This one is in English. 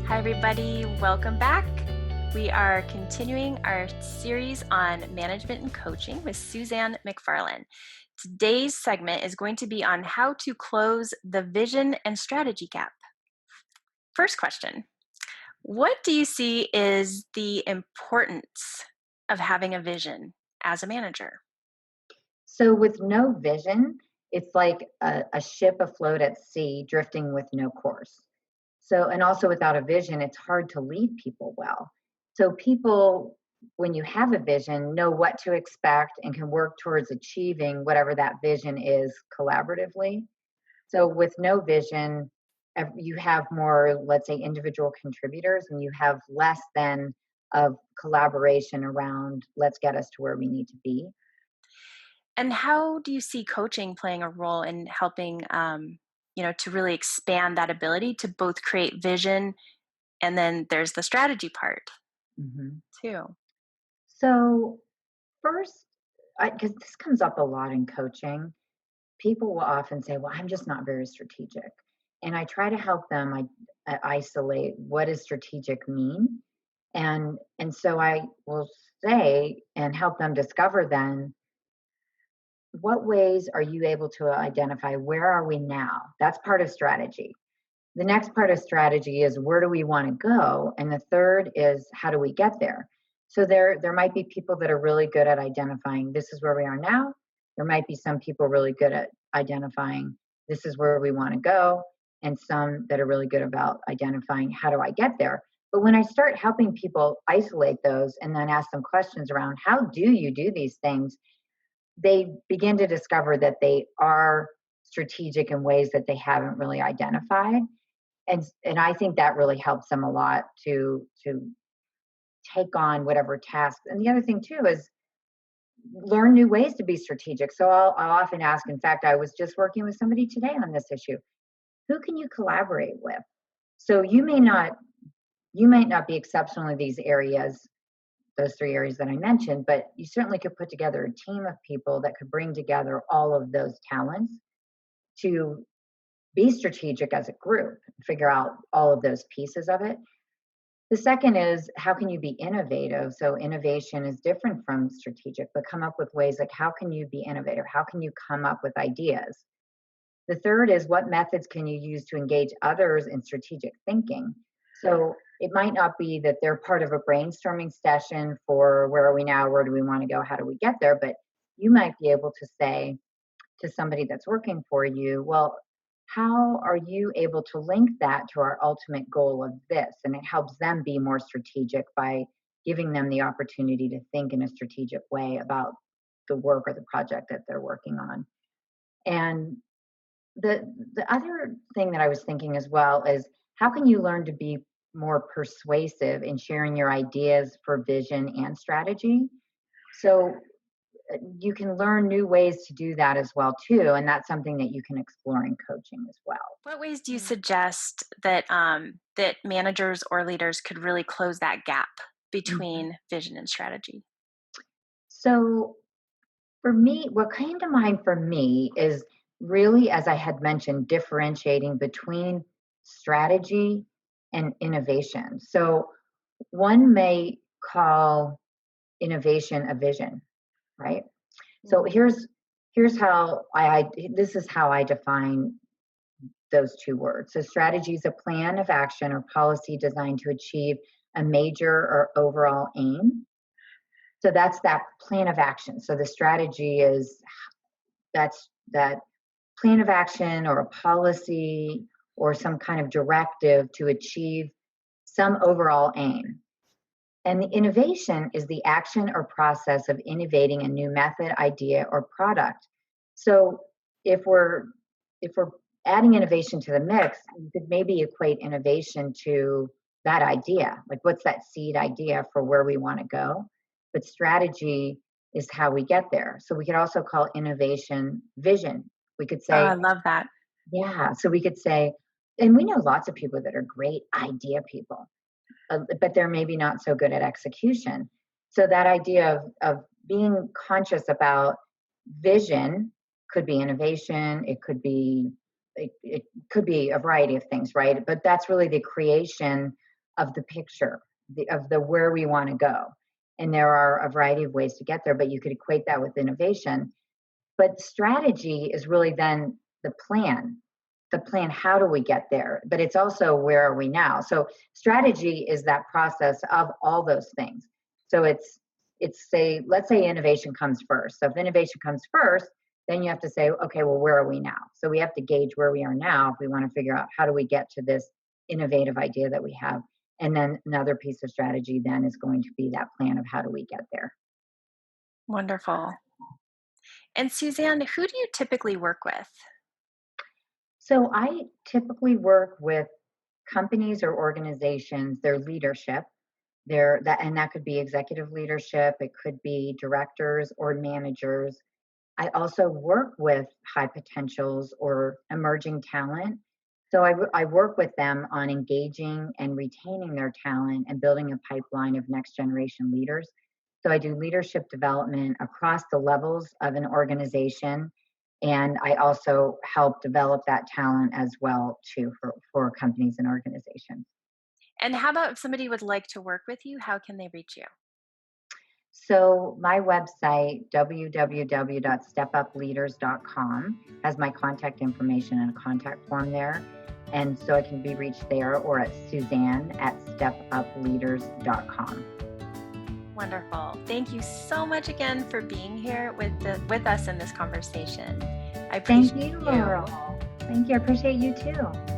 Hi, everybody. Welcome back. We are continuing our series on management and coaching with Suzanne McFarlin. Today's segment is going to be on how to close the vision and strategy gap. First question, what do you see is the importance of having a vision as a manager? So with no vision, it's like a ship afloat at sea drifting with no course. So, and also without a vision, it's hard to lead people well. So people, when you have a vision, know what to expect and can work towards achieving whatever that vision is collaboratively. So with no vision, you have more, let's say, individual contributors, and you have less than of collaboration around let's get us to where we need to be. And how do you see coaching playing a role in helping, to really expand that ability to both create vision and then there's the strategy part Mhm. too? So first, because this comes up a lot in coaching, people will often say, "Well, I'm just not very strategic," and I try to help them isolate what does strategic mean, and so I will say and help them discover then what ways are you able to identify where are we now? That's part of strategy. The next part of strategy is where do we want to go? And the third is how do we get there? So there might be people that are really good at identifying this is where we are now. There might be some people really good at identifying this is where we want to go, and some that are really good about identifying how do I get there. But when I start helping people isolate those and then ask them questions around how do you do these things, they begin to discover that they are strategic in ways that they haven't really identified, and I think that really helps them a lot to take on whatever tasks. And the other thing too is learn new ways to be strategic. So I'll often ask. In fact, I was just working with somebody today on this issue. Who can you collaborate with? So you might not be exceptional in these areas, those three areas that I mentioned, but you certainly could put together a team of people that could bring together all of those talents to be strategic as a group, figure out all of those pieces of it. The second is how can you be innovative? So innovation is different from strategic, but come up with ways like how can you be innovative? How can you come up with ideas? The third is what methods can you use to engage others in strategic thinking? So it might not be that they're part of a brainstorming session for where are we now, where do we want to go, how do we get there, but you might be able to say to somebody that's working for you, well, how are you able to link that to our ultimate goal of this? And it helps them be more strategic by giving them the opportunity to think in a strategic way about the work or the project that they're working on. And the other thing that I was thinking as well is how can you learn to be more persuasive in sharing your ideas for vision and strategy? So you can learn new ways to do that as well too, and that's something that you can explore in coaching as well. What ways do you suggest that managers or leaders could really close that gap Mhm. between vision and strategy? So for me, what came to mind for me is really, as I had mentioned, differentiating between strategy and innovation. So one may call innovation a vision, right? So Mhm. here's how this is how I define those two words. So strategy is a plan of action or policy designed to achieve a major or overall aim. So that's that plan of action. So the strategy is that's that plan of action or a policy or some kind of directive to achieve some overall aim. And the innovation is the action or process of innovating a new method, idea, or product. So if we're if we're adding innovation to the mix, you could maybe equate innovation to that idea. Like what's that seed idea for where we want to go? But strategy is how we get there. So we could also call innovation vision. We could Oh, say, I love that. yeah, so we could say, and we know lots of people that are great idea people, but they're maybe not so good at execution. So that idea of being conscious about vision could be innovation. It could be a variety of things, right? But that's really the creation of the picture, of the where we want to go. And there are a variety of ways to get there, but you could equate that with innovation. But strategy is really then the plan. The plan, how do we get there? But it's also where are we now? So strategy is that process of all those things. So let's say innovation comes first. So if innovation comes first, then you have to say, okay, well, where are we now? So we have to gauge where we are now if we want to figure out how do we get to this innovative idea that we have. And then another piece of strategy then is going to be that plan of how do we get there. Wonderful. And Suzanne, who do you typically work with? So I typically work with companies or organizations, their leadership, and that could be executive leadership, it could be directors or managers. I also work with high potentials or emerging talent. So I work with them on engaging and retaining their talent and building a pipeline of next generation leaders. So I do leadership development across the levels of an organization. And I also help develop that talent as well too for companies and organizations. And how about if somebody would like to work with you, how can they reach you? So my website, www.stepupleaders.com, has my contact information and a contact form there. And so I can be reached there or at Suzanne@stepupleaders.com. Wonderful. Thank you so much again for being here with us in this conversation. I Thank appreciate you, you. Laurel. Thank you. I appreciate you too.